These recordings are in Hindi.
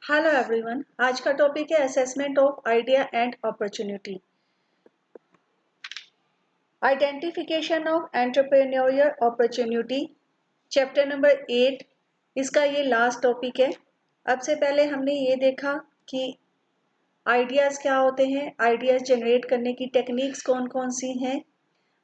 Hello everyone. आज का टॉपिक है assessment of idea and opportunity. Identification of entrepreneurial opportunity, chapter number 8। इसका ये लास्ट टॉपिक है। अब से पहले हमने ये देखा कि आइडियाज़ क्या होते हैं, आइडियाज़ जनरेट करने की टेक्निक्स कौन कौन सी हैं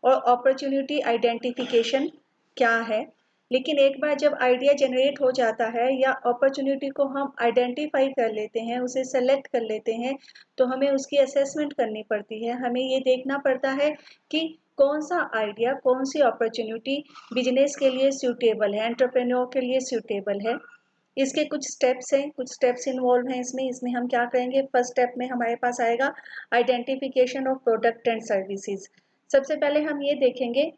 और अपॉर्चुनिटी आइडेंटिफिकेशन क्या है। लेकिन एक बार जब आइडिया जनरेट हो जाता है या अपॉर्चुनिटी को हम आइडेंटिफाई कर लेते हैं, उसे सेलेक्ट कर लेते हैं, तो हमें उसकी असेसमेंट करनी पड़ती है। हमें ये देखना पड़ता है कि कौन सा आइडिया, कौन सी अपॉर्चुनिटी बिजनेस के लिए सूटेबल है, एंटरप्रेन्योर के लिए सूटेबल है। इसके कुछ स्टेप्स हैं, कुछ स्टेप्स इन्वॉल्व हैं इसमें हम क्या करेंगे। फर्स्ट स्टेप में हमारे पास आएगा identification of product and services. सबसे पहले हम ये देखेंगे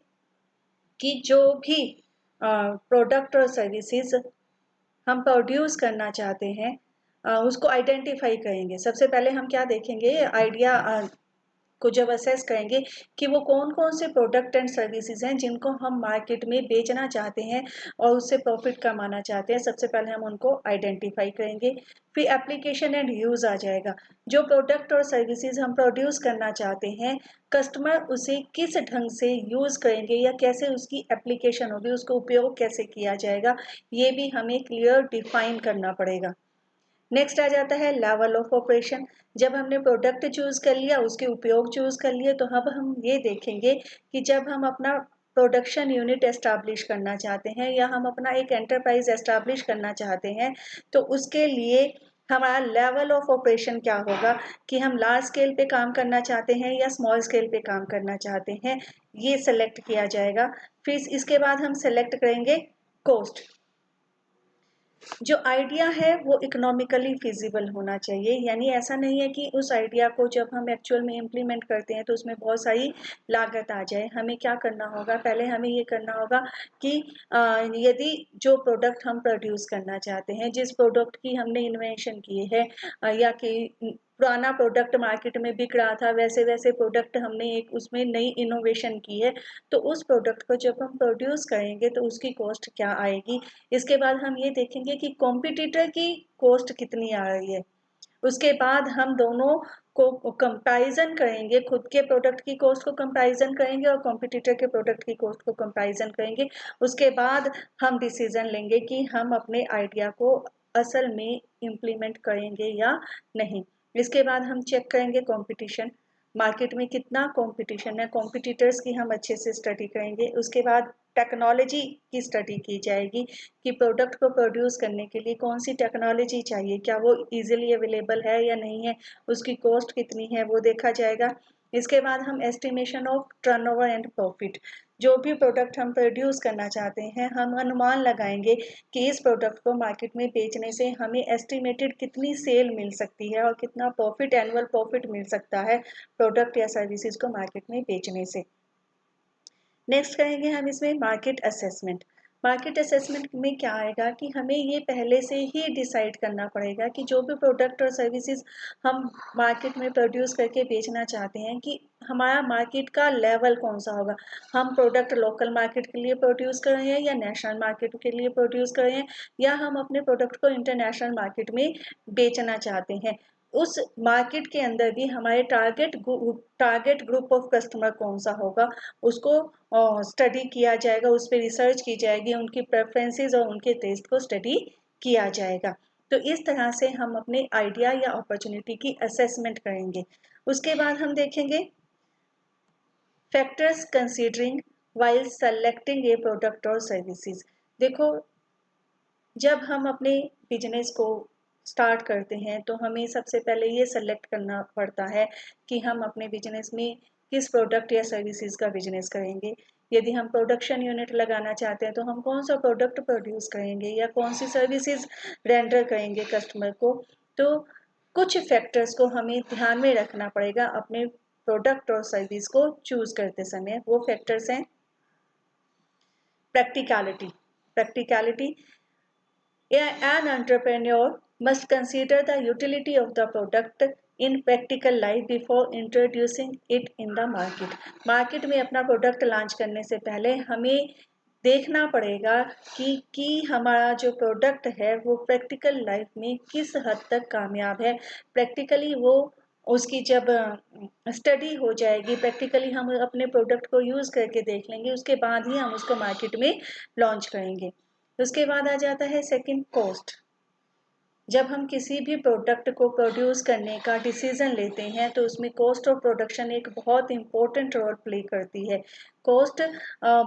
कि जो भी प्रोडक्ट और सर्विसेज हम प्रोड्यूस करना चाहते हैं उसको आइडेंटिफाई करेंगे। सबसे पहले हम क्या देखेंगे, आइडिया को जब असेस करेंगे कि वो कौन कौन से प्रोडक्ट एंड सर्विसेज हैं जिनको हम मार्केट में बेचना चाहते हैं और उससे प्रॉफिट कमाना चाहते हैं। सबसे पहले हम उनको आइडेंटिफाई करेंगे, फिर एप्लीकेशन एंड यूज़ आ जाएगा। जो प्रोडक्ट और सर्विसेज हम प्रोड्यूस करना चाहते हैं, कस्टमर उसे किस ढंग से यूज़ करेंगे या कैसे उसकी एप्लीकेशन होगी, उसको उपयोग कैसे किया जाएगा, ये भी हमें क्लियर डिफाइन करना पड़ेगा। नेक्स्ट आ जाता है लेवल ऑफ ऑपरेशन। जब हमने प्रोडक्ट चूज कर लिया, उसके उपयोग चूज कर लिए, तो अब हम ये देखेंगे कि जब हम अपना प्रोडक्शन यूनिट एस्टैब्लिश करना चाहते हैं या हम अपना एक एंटरप्राइज एस्टैब्लिश करना चाहते हैं, तो उसके लिए हमारा लेवल ऑफ ऑपरेशन क्या होगा कि हम लार्ज स्केल पे काम करना चाहते हैं या स्मॉल स्केल पे काम करना चाहते हैं, ये सेलेक्ट किया जाएगा। फिर इसके बाद हम सेलेक्ट करेंगे कॉस्ट। जो आइडिया है वो इकोनॉमिकली फिजिबल होना चाहिए, यानी ऐसा नहीं है कि उस आइडिया को जब हम एक्चुअल में इम्प्लीमेंट करते हैं तो उसमें बहुत सारी लागत आ जाए। हमें क्या करना होगा, पहले हमें ये करना होगा कि यदि जो प्रोडक्ट हम प्रोड्यूस करना चाहते हैं, जिस प्रोडक्ट की हमने इन्वेंशन की है या कि पुराना प्रोडक्ट मार्केट में बिक रहा था, वैसे वैसे प्रोडक्ट हमने एक उसमें नई इनोवेशन की है, तो उस प्रोडक्ट को जब हम प्रोड्यूस करेंगे तो उसकी कॉस्ट क्या आएगी। इसके बाद हम ये देखेंगे कि कॉम्पिटिटर की कॉस्ट कितनी आ रही है। उसके बाद हम दोनों को कंपैरिजन करेंगे, खुद के प्रोडक्ट की कॉस्ट को कंपैरिजन करेंगे और कॉम्पिटिटर के प्रोडक्ट की कॉस्ट को कंपैरिजन करेंगे। उसके बाद हम डिसीजन लेंगे कि हम अपने आइडिया को असल में इम्प्लीमेंट करेंगे या नहीं। इसके बाद हम चेक करेंगे कंपटीशन, मार्केट में कितना कंपटीशन है, कॉम्पिटिटर्स की हम अच्छे से स्टडी करेंगे। उसके बाद टेक्नोलॉजी की स्टडी की जाएगी कि प्रोडक्ट को प्रोड्यूस करने के लिए कौन सी टेक्नोलॉजी चाहिए, क्या वो इजीली अवेलेबल है या नहीं है, उसकी कॉस्ट कितनी है, वो देखा जाएगा। इसके बाद हम estimation of turnover and profit, जो भी प्रोडक्ट हम प्रोड्यूस करना चाहते हैं, हम अनुमान लगाएंगे कि इस प्रोडक्ट को मार्केट में बेचने से हमें एस्टिमेटेड कितनी सेल मिल सकती है और कितना प्रॉफिट, एनुअल प्रॉफिट मिल सकता है प्रोडक्ट या सर्विसेज को मार्केट में बेचने से। नेक्स्ट करेंगे हम इसमें मार्केट असेसमेंट। मार्केट असेसमेंट में क्या आएगा कि हमें ये पहले से ही डिसाइड करना पड़ेगा कि जो भी प्रोडक्ट और सर्विसेज हम मार्केट में प्रोड्यूस करके बेचना चाहते हैं कि हमारा मार्केट का लेवल कौन सा होगा। हम प्रोडक्ट लोकल मार्केट के लिए प्रोड्यूस कर रहे हैं या नेशनल मार्केट के लिए प्रोड्यूस कर रहे हैं, या हम अपने प्रोडक्ट को इंटरनेशनल मार्केट में बेचना चाहते हैं। उस मार्केट के अंदर भी हमारे टारगेट ग्रुप ऑफ कस्टमर कौन सा होगा, उसको स्टडी किया जाएगा, उस पर रिसर्च की जाएगी, उनकी प्रेफरेंसेस और उनके टेस्ट को स्टडी किया जाएगा। तो इस तरह से हम अपने आइडिया या अपॉर्चुनिटी की असेसमेंट करेंगे। उसके बाद हम देखेंगे फैक्टर्स कंसीडरिंग वाइल सेलेक्टिंग ए प्रोडक्ट और सर्विसेज। देखो, जब हम अपने बिजनेस को स्टार्ट करते हैं तो हमें सबसे पहले ये सेलेक्ट करना पड़ता है कि हम अपने बिजनेस में किस प्रोडक्ट या सर्विसेज का बिजनेस करेंगे। यदि हम प्रोडक्शन यूनिट लगाना चाहते हैं तो हम कौन सा प्रोडक्ट प्रोड्यूस करेंगे या कौन सी सर्विसेज रेंडर करेंगे कस्टमर को। तो कुछ फैक्टर्स को हमें ध्यान में रखना पड़ेगा अपने प्रोडक्ट और सर्विस को चूज करते समय। वो फैक्टर्स हैं practicality. Practicality, an entrepreneur must consider the utility of the product in practical life before introducing it in the market. Market में अपना प्रोडक्ट लॉन्च करने से पहले हमें देखना पड़ेगा कि हमारा जो प्रोडक्ट है वो प्रैक्टिकल लाइफ में किस हद तक कामयाब है। प्रैक्टिकली वो उसकी जब स्टडी हो जाएगी, प्रैक्टिकली हम अपने प्रोडक्ट को यूज़ करके देख लेंगे, उसके बाद ही हम उसको मार्केट में लॉन्च करेंगे। उसके बाद आ जाता है सेकंड, कॉस्ट। जब हम किसी भी प्रोडक्ट को प्रोड्यूस करने का डिसीजन लेते हैं तो उसमें कॉस्ट ऑफ प्रोडक्शन एक बहुत इम्पोर्टेंट रोल प्ले करती है। कॉस्ट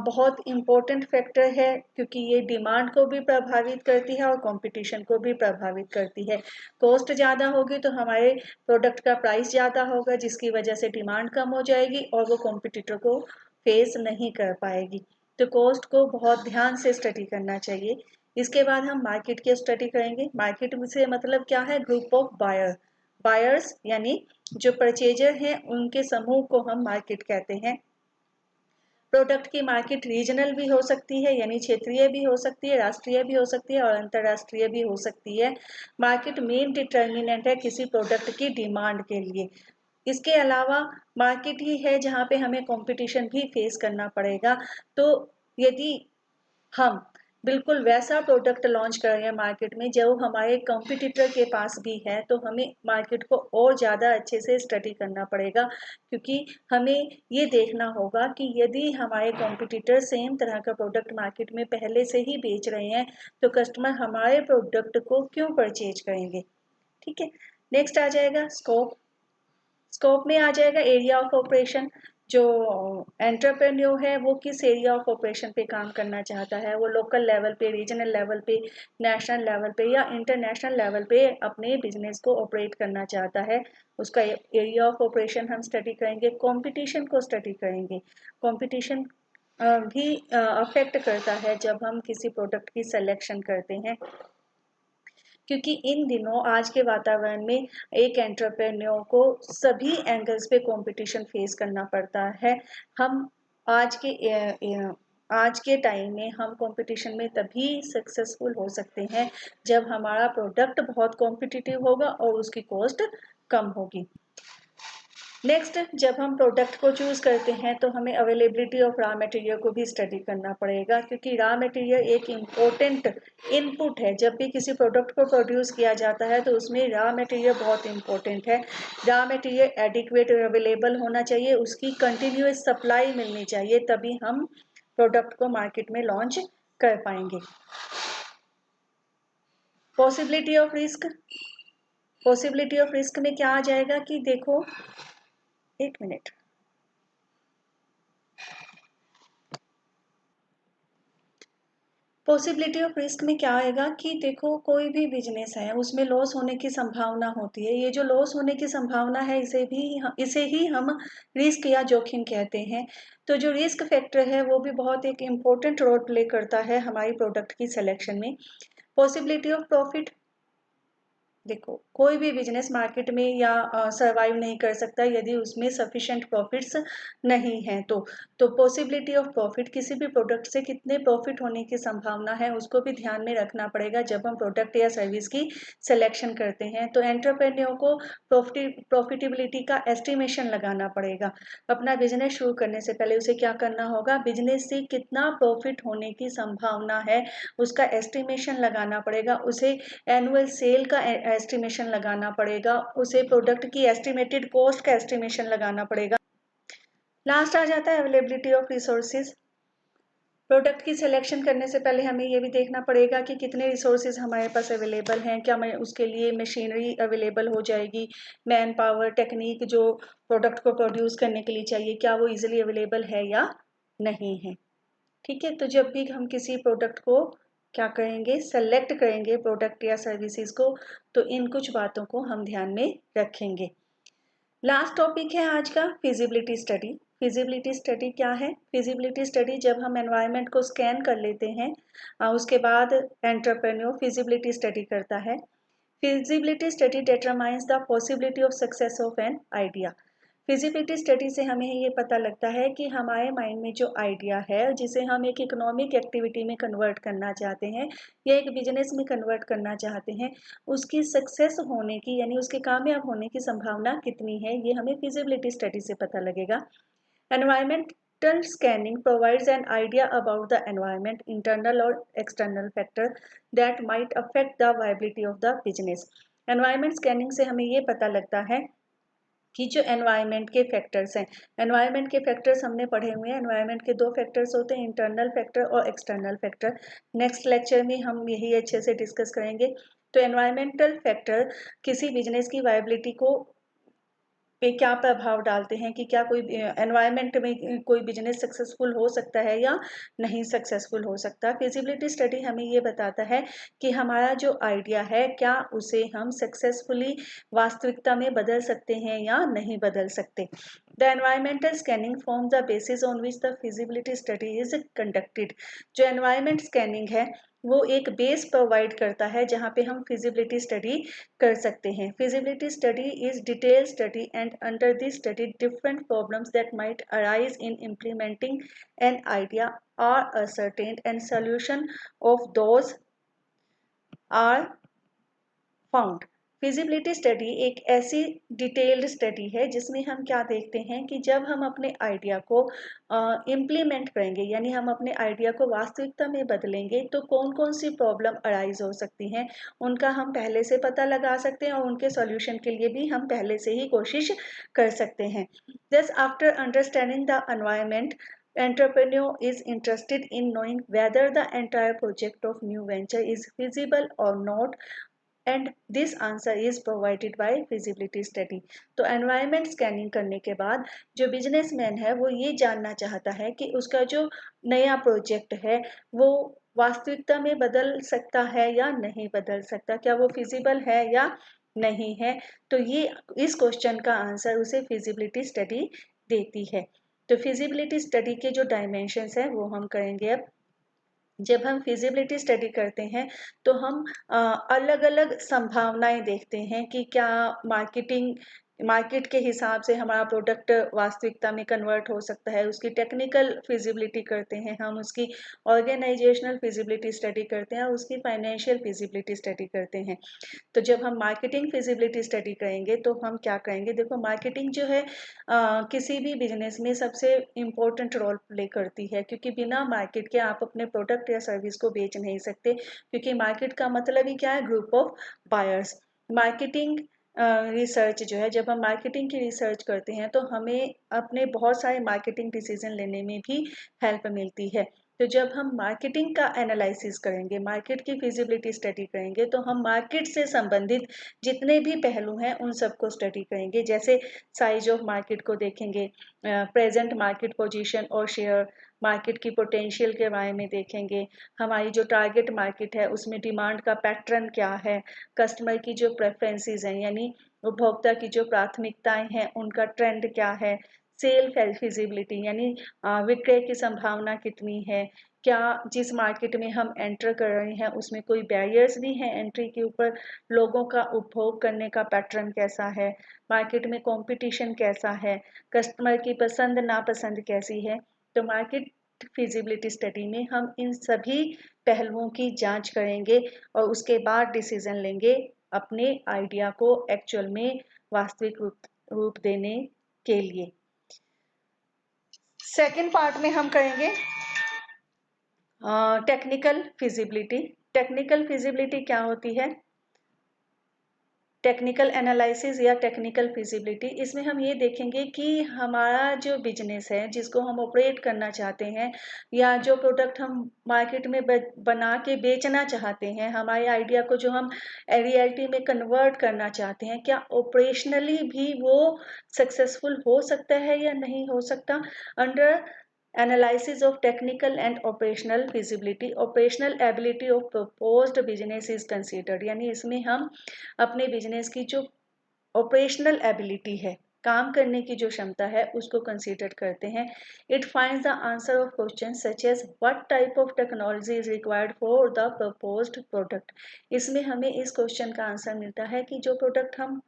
बहुत इम्पोर्टेंट फैक्टर है क्योंकि ये डिमांड को भी प्रभावित करती है और कंपटीशन को भी प्रभावित करती है। कॉस्ट ज़्यादा होगी तो हमारे प्रोडक्ट का प्राइस ज़्यादा होगा, जिसकी वजह से डिमांड कम हो जाएगी और वो कॉम्पिटिटर को फेस नहीं कर पाएगी। तो कॉस्ट को बहुत ध्यान से स्टडी करना चाहिए। इसके बाद हम मार्केट की स्टडी करेंगे। मार्केट से मतलब क्या है? ग्रुप ऑफ बायर्स यानी जो परचेजर हैं उनके समूह को हम मार्केट कहते हैं। प्रोडक्ट की मार्केट रीजनल भी हो सकती है यानी क्षेत्रीय भी हो सकती है, राष्ट्रीय भी हो सकती है और अंतर्राष्ट्रीय भी हो सकती है। मार्केट मेन डिटर्मिनेंट है किसी प्रोडक्ट की डिमांड के लिए। इसके अलावा मार्केट ही है जहाँ पे हमें कंपटीशन भी फेस करना पड़ेगा। तो यदि हम बिल्कुल वैसा प्रोडक्ट लॉन्च कर रहे हैं मार्केट में जो हमारे कंपटीटर के पास भी है, तो हमें मार्केट को और ज़्यादा अच्छे से स्टडी करना पड़ेगा, क्योंकि हमें ये देखना होगा कि यदि हमारे कंपटीटर सेम तरह का प्रोडक्ट मार्केट में पहले से ही बेच रहे हैं तो कस्टमर हमारे प्रोडक्ट को क्यों परचेज करेंगे। ठीक है, नेक्स्ट आ जाएगा स्कोप। स्कोप में आ जाएगा एरिया ऑफ ऑपरेशन। जो एंटरप्रेन्योर है वो किस एरिया ऑफ ऑपरेशन पे काम करना चाहता है, वो लोकल लेवल पे, रीजनल लेवल पे, नेशनल लेवल पे या इंटरनेशनल लेवल पे अपने बिजनेस को ऑपरेट करना चाहता है। उसका एरिया ऑफ ऑपरेशन हम स्टडी करेंगे। कंपटीशन को स्टडी करेंगे। कंपटीशन भी अफेक्ट करता है जब हम किसी प्रोडक्ट की सिलेक्शन करते हैं, क्योंकि इन दिनों आज के वातावरण में एक एंटरप्रेन्योर को सभी एंगल्स पे कंपटीशन फेस करना पड़ता है। हम आज के टाइम में हम कंपटीशन में तभी सक्सेसफुल हो सकते हैं जब हमारा प्रोडक्ट बहुत कॉम्पिटिटिव होगा और उसकी कॉस्ट कम होगी। नेक्स्ट, जब हम प्रोडक्ट को चूज़ करते हैं तो हमें अवेलेबिलिटी ऑफ रॉ मटेरियल को भी स्टडी करना पड़ेगा, क्योंकि रॉ मटेरियल एक इम्पोर्टेंट इनपुट है। जब भी किसी प्रोडक्ट को प्रोड्यूस किया जाता है तो उसमें रॉ मटेरियल बहुत इम्पोर्टेंट है। रॉ मटेरियल एडिक्वेट और अवेलेबल होना चाहिए, उसकी कंटिन्यूस सप्लाई मिलनी चाहिए, तभी हम प्रोडक्ट को मार्केट में लॉन्च कर पाएंगे। Possibility of risk. Possibility of risk में क्या आ जाएगा कि देखो, एक मिनट, पॉसिबिलिटी ऑफ रिस्क में क्या आएगा कि देखो, कोई भी बिजनेस है उसमें लॉस होने की संभावना होती है। ये जो लॉस होने की संभावना है इसे ही हम रिस्क या जोखिम कहते हैं। तो जो रिस्क फैक्टर है वो भी बहुत एक इम्पोर्टेंट रोल प्ले करता है हमारी प्रोडक्ट की सिलेक्शन में। पॉसिबिलिटी ऑफ प्रॉफिट, देखो कोई भी बिजनेस मार्केट में या सरवाइव नहीं कर सकता यदि उसमें सफिशिएंट प्रॉफिट्स नहीं है। तो पॉसिबिलिटी ऑफ प्रॉफिट, किसी भी प्रोडक्ट से कितने प्रॉफिट होने की संभावना है उसको भी ध्यान में रखना पड़ेगा जब हम प्रोडक्ट या सर्विस की सिलेक्शन करते हैं। तो एंटरप्रेन्योर को प्रॉफिटेबिलिटी का एस्टिमेशन लगाना पड़ेगा। अपना बिजनेस शुरू करने से पहले उसे क्या करना होगा, बिजनेस से कितना प्रॉफिट होने की संभावना है उसका एस्टिमेशन लगाना पड़ेगा। उसे एनुअल सेल का एस्टिमेशन लगाना पड़ेगा, उसे प्रोडक्ट की एस्टिमेटेड कॉस्ट का एस्टिमेशन लगाना पड़ेगा। लास्ट आ जाता है अवेलेबिलिटी ऑफ रिसोर्सेज। प्रोडक्ट की सिलेक्शन करने से पहले हमें ये भी देखना पड़ेगा कि कितने रिसोर्सेज हमारे पास अवेलेबल हैं, क्या मैं उसके लिए मशीनरी अवेलेबल हो जाएगी, मैन पावर, टेक्निक जो प्रोडक्ट को प्रोड्यूस करने के लिए चाहिए, क्या वो इजीली अवेलेबल है या नहीं है। ठीक है, तो जब भी हम किसी प्रोडक्ट को क्या करेंगे, सेलेक्ट करेंगे प्रोडक्ट या सर्विसेज को, तो इन कुछ बातों को हम ध्यान में रखेंगे। लास्ट टॉपिक है आज का फिजिबिलिटी स्टडी। फिजिबिलिटी स्टडी क्या है? फिजिबिलिटी स्टडी जब हम एनवायरनमेंट को स्कैन कर लेते हैं उसके बाद एंटरप्रेन्योर फिजिबिलिटी स्टडी करता है। Feasibility study determines the possibility of success of an idea. Feasibility study से हमें ये पता लगता है कि हमारे माइंड में जो आइडिया है जिसे हम एक इकोनॉमिक एक्टिविटी में कन्वर्ट करना चाहते हैं या एक बिजनेस में कन्वर्ट करना चाहते हैं, उसकी सक्सेस होने की यानी उसके कामयाब होने की संभावना कितनी है, ये हमें फिजिबिलिटी स्टडी से पता लगेगा। Environment environmental scanning provides an idea about the environment, internal or external factor that might affect the viability of the business. Environment scanning से हमें ये पता लगता है कि जो एनवायरनमेंट के फैक्टर्स हैं, एनवायरनमेंट के फैक्टर्स हमने पढ़े हुए हैं। एनवायरनमेंट के दो फैक्टर्स होते हैं, इंटरनल फैक्टर और एक्सटर्नल फैक्टर। नेक्स्ट लेक्चर में हम यही अच्छे से डिस्कस करेंगे। तो एनवायरनमेंटल फैक्टर किसी बिजनेस की वायबिलिटी को पे क्या प्रभाव डालते हैं कि क्या कोई एनवायरनमेंट में कोई बिजनेस सक्सेसफुल हो सकता है या नहीं सक्सेसफुल हो सकता। फिजिबिलिटी स्टडी हमें ये बताता है कि हमारा जो आइडिया है क्या उसे हम सक्सेसफुली वास्तविकता में बदल सकते हैं या नहीं बदल सकते। The environmental scanning form the basis on which the feasibility study is conducted. जो एनवायरमेंट स्कैनिंग है वो एक बेस प्रोवाइड करता है जहाँ पे हम फिजिबिलिटी स्टडी कर सकते हैं। Feasibility study is detail study and under this study different problems that might arise in implementing an idea are ascertained and solution of those are found। Feasibility study एक ऐसी डिटेल्ड स्टडी है जिसमें हम क्या देखते हैं कि जब हम अपने आइडिया को इम्प्लीमेंट करेंगे, यानी हम अपने आइडिया को वास्तविकता में बदलेंगे, तो कौन कौन सी प्रॉब्लम अराइज हो सकती हैं उनका हम पहले से पता लगा सकते हैं और उनके सॉल्यूशन के लिए भी हम पहले से ही कोशिश कर सकते हैं। Just after understanding the environment, entrepreneur is interested in knowing whether the entire project of new venture is feasible or not, and this answer is provided by feasibility study. तो एनवायरनमेंट स्कैनिंग करने के बाद जो बिजनेसमैन है वो ये जानना चाहता है कि उसका जो नया प्रोजेक्ट है वो वास्तविकता में बदल सकता है या नहीं बदल सकता, क्या वो फिजिबल है या नहीं है। तो ये इस क्वेश्चन का आंसर उसे फिजिबिलिटी स्टडी देती है। तो फिजिबिलिटी स्टडी के जो डायमेंशंस हैं वो हम करेंगे अब। जब हम फिजिबिलिटी स्टडी करते हैं तो हम अलग अलग संभावनाएं देखते हैं कि क्या मार्केट के हिसाब से हमारा प्रोडक्ट वास्तविकता में कन्वर्ट हो सकता है। उसकी टेक्निकल फिजिबिलिटी करते हैं हम, उसकी ऑर्गेनाइजेशनल फिजिबिलिटी स्टडी करते हैं और उसकी फाइनेंशियल फिजिबिलिटी स्टडी करते हैं। तो जब हम मार्केटिंग फिजिबिलिटी स्टडी करेंगे तो हम क्या करेंगे, देखो मार्केटिंग जो है किसी भी बिजनेस में सबसे इम्पोर्टेंट रोल प्ले करती है, क्योंकि बिना मार्केट के आप अपने प्रोडक्ट या सर्विस को बेच नहीं सकते, क्योंकि मार्केट का मतलब ही क्या है, group of buyers. Marketing research जो है, जब हम मार्केटिंग की रिसर्च करते हैं तो हमें अपने बहुत सारे मार्केटिंग डिसीजन लेने में भी हेल्प मिलती है। तो जब हम मार्केटिंग का एनालिसिस करेंगे, मार्केट की फिजिबिलिटी स्टडी करेंगे, तो हम मार्केट से संबंधित जितने भी पहलू हैं उन सबको स्टडी करेंगे। जैसे साइज ऑफ मार्केट को देखेंगे, प्रेजेंट मार्केट पोजीशन और शेयर, मार्केट की पोटेंशियल के बारे में देखेंगे, हमारी जो टारगेट मार्केट है उसमें डिमांड का पैटर्न क्या है, कस्टमर की जो प्रेफरेंसेस हैं यानी उपभोक्ता की जो प्राथमिकताएं हैं उनका ट्रेंड क्या है, सेल फिजिबिलिटी यानी विक्रय की संभावना कितनी है, क्या जिस मार्केट में हम एंटर कर रहे हैं उसमें कोई बैरियर्स भी हैं एंट्री के ऊपर, लोगों का उपभोग करने का पैटर्न कैसा है, मार्केट में कंपटीशन कैसा है, कस्टमर की पसंद नापसंद कैसी है। तो मार्केट फिजिबिलिटी स्टडी में हम इन सभी पहलुओं की जांच करेंगे और उसके बाद डिसीजन लेंगे अपने आइडिया को एक्चुअल में वास्तविक रूप देने के लिए। सेकेंड पार्ट में हम करेंगे टेक्निकल फिजिबिलिटी। टेक्निकल फिजिबिलिटी क्या होती है, टेक्निकल एनालिसिस या टेक्निकल फिजिबिलिटी, इसमें हम ये देखेंगे कि हमारा जो बिजनेस है जिसको हम ऑपरेट करना चाहते हैं या जो प्रोडक्ट हम मार्केट में बना के बेचना चाहते हैं, हमारे आइडिया को जो हम रियलिटी में कन्वर्ट करना चाहते हैं, क्या ऑपरेशनली भी वो सक्सेसफुल हो सकता है या नहीं हो सकता। Under analysis of technical and operational feasibility, operational ability of proposed business is considered, यानी इसमें हम अपने बिजनेस की जो ऑपरेशनल एबिलिटी है, काम करने की जो क्षमता है उसको कंसीडर करते हैं। It finds the answer of question such as what type of technology is required for the proposed product. इसमें हमें इस क्वेश्चन का आंसर मिलता है कि जो प्रोडक्ट हम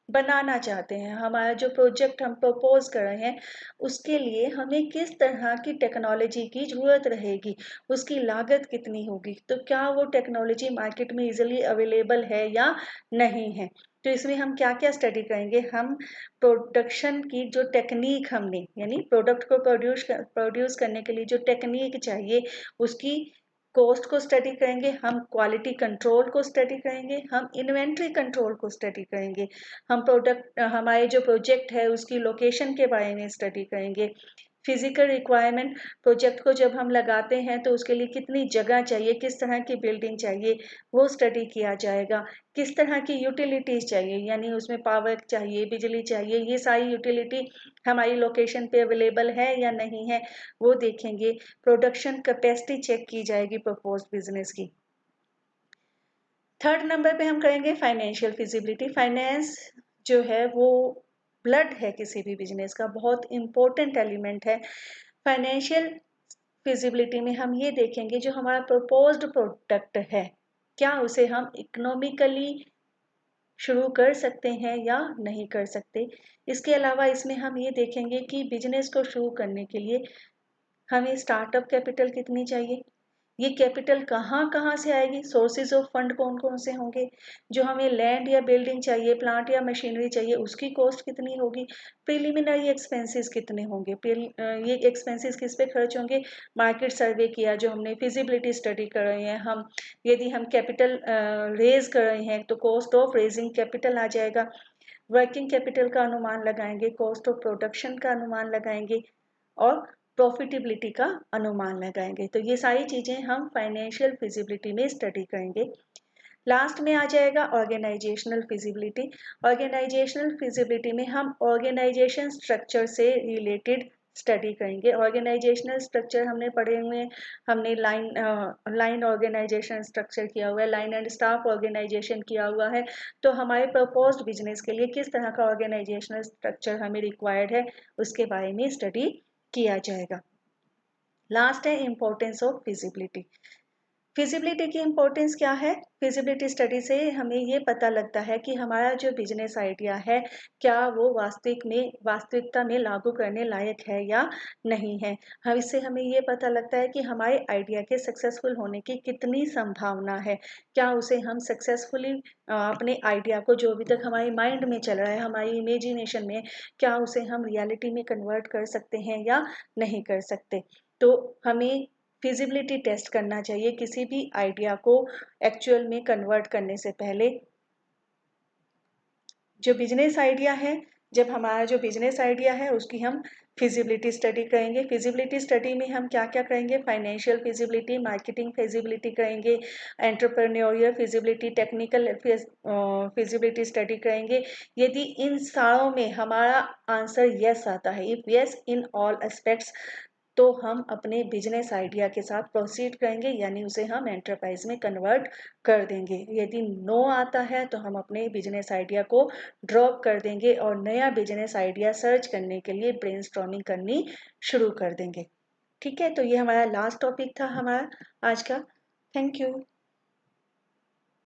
बनाना चाहते हैं, हमारा जो प्रोजेक्ट हम प्रपोज कर रहे हैं उसके लिए हमें किस तरह की टेक्नोलॉजी की ज़रूरत रहेगी, उसकी लागत कितनी होगी, तो क्या वो टेक्नोलॉजी मार्केट में इजीली अवेलेबल है या नहीं है। तो इसमें हम क्या क्या स्टडी करेंगे, हम प्रोडक्शन की जो टेक्निक हमने यानी प्रोडक्ट को प्रोड्यूस करने के लिए जो टेक्निक चाहिए उसकी कॉस्ट को स्टडी करेंगे, हम क्वालिटी कंट्रोल को स्टडी करेंगे, हम इन्वेंट्री कंट्रोल को स्टडी करेंगे, हम प्रोडक्ट हमारे जो प्रोजेक्ट है उसकी लोकेशन के बारे में स्टडी करेंगे, फिजिकल रिक्वायरमेंट प्रोजेक्ट को जब हम लगाते हैं तो उसके लिए कितनी जगह चाहिए, किस तरह की बिल्डिंग चाहिए वो स्टडी किया जाएगा, किस तरह की यूटिलिटीज चाहिए यानी उसमें पावर चाहिए, बिजली चाहिए, ये सारी यूटिलिटी हमारी लोकेशन पे अवेलेबल है या नहीं है वो देखेंगे। प्रोडक्शन कैपेसिटी चेक की जाएगी प्रपोज बिजनेस की। थर्ड नंबर पे हम करेंगे फाइनेंशियल फिजिबिलिटी। फाइनेंस जो है वो ब्लड है किसी भी बिजनेस का, बहुत इंपॉर्टेंट एलिमेंट है। फाइनेंशियल फिजिबिलिटी में हम ये देखेंगे जो हमारा प्रपोज्ड प्रोडक्ट है क्या उसे हम इकोनॉमिकली शुरू कर सकते हैं या नहीं कर सकते। इसके अलावा इसमें हम ये देखेंगे कि बिजनेस को शुरू करने के लिए हमें स्टार्टअप कैपिटल कितनी चाहिए, ये कैपिटल कहाँ कहाँ से आएगी, सोर्सेज ऑफ फंड कौन कौन से होंगे, जो हमें लैंड या बिल्डिंग चाहिए, प्लांट या मशीनरी चाहिए उसकी कॉस्ट कितनी होगी, प्रिलिमिनरी एक्सपेंसेस कितने होंगे, ये एक्सपेंसेस किस पे खर्च होंगे, मार्केट सर्वे किया जो हमने, फिजिबिलिटी स्टडी कर रहे हैं हम, यदि हम कैपिटल रेज कर रहे हैं तो कॉस्ट ऑफ रेजिंग कैपिटल आ जाएगा, वर्किंग कैपिटल का अनुमान लगाएंगे, कॉस्ट ऑफ प्रोडक्शन का अनुमान लगाएंगे और प्रॉफिटेबिलिटी का अनुमान लगाएंगे। तो ये सारी चीजें हम फाइनेंशियल फिजिबिलिटी में स्टडी करेंगे। लास्ट में आ जाएगा ऑर्गेनाइजेशनल फिजिबिलिटी। ऑर्गेनाइजेशनल फिजिबिलिटी में हम ऑर्गेनाइजेशन स्ट्रक्चर से रिलेटेड स्टडी करेंगे। ऑर्गेनाइजेशनल स्ट्रक्चर हमने पढ़े हुए हैं, हमने लाइन ऑर्गेनाइजेशन स्ट्रक्चर किया हुआ है, लाइन एंड स्टाफ ऑर्गेनाइजेशन किया हुआ है। तो हमारे प्रपोज्ड बिजनेस के लिए किस तरह का ऑर्गेनाइजेशनल स्ट्रक्चर हमें रिक्वायर्ड है उसके बारे में स्टडी किया जाएगा। लास्ट है इंपॉर्टेंस ऑफ फिजिबिलिटी। फिजिबिलिटी की इम्पोर्टेंस क्या है, फिजिबिलिटी स्टडी से हमें ये पता लगता है कि हमारा जो बिजनेस आइडिया है क्या वो वास्तविकता में लागू करने लायक है या नहीं है। हम इससे हमें ये पता लगता है कि हमारे आइडिया के सक्सेसफुल होने की कितनी संभावना है, क्या उसे हम सक्सेसफुली अपने आइडिया को जो अभी तक हमारे माइंड में चल रहा है, हमारी इमेजिनेशन में, क्या उसे हम रियलिटी में कन्वर्ट कर सकते हैं या नहीं कर सकते। तो हमें फिजिबिलिटी टेस्ट करना चाहिए किसी भी आइडिया को एक्चुअल में कन्वर्ट करने से पहले। जो बिजनेस आइडिया है, जब हमारा जो बिजनेस आइडिया है उसकी हम फिजिबिलिटी स्टडी करेंगे। फिजिबिलिटी स्टडी में हम क्या क्या करेंगे, फाइनेंशियल फिजिबिलिटी, मार्केटिंग फिजिबिलिटी करेंगे, entrepreneurial feasibility, technical feasibility study करेंगे। यदि इन सारों में हमारा आंसर यस आता है, if yes in all aspects, तो हम अपने बिजनेस आइडिया के साथ प्रोसीड करेंगे यानी उसे हम एंटरप्राइज में कन्वर्ट कर देंगे। यदि नो आता है तो हम अपने बिजनेस आइडिया को ड्रॉप कर देंगे और नया बिजनेस आइडिया सर्च करने के लिए ब्रेनस्टॉर्मिंग करनी शुरू कर देंगे। ठीक है, तो ये हमारा लास्ट टॉपिक था हमारा आज का। Thank you.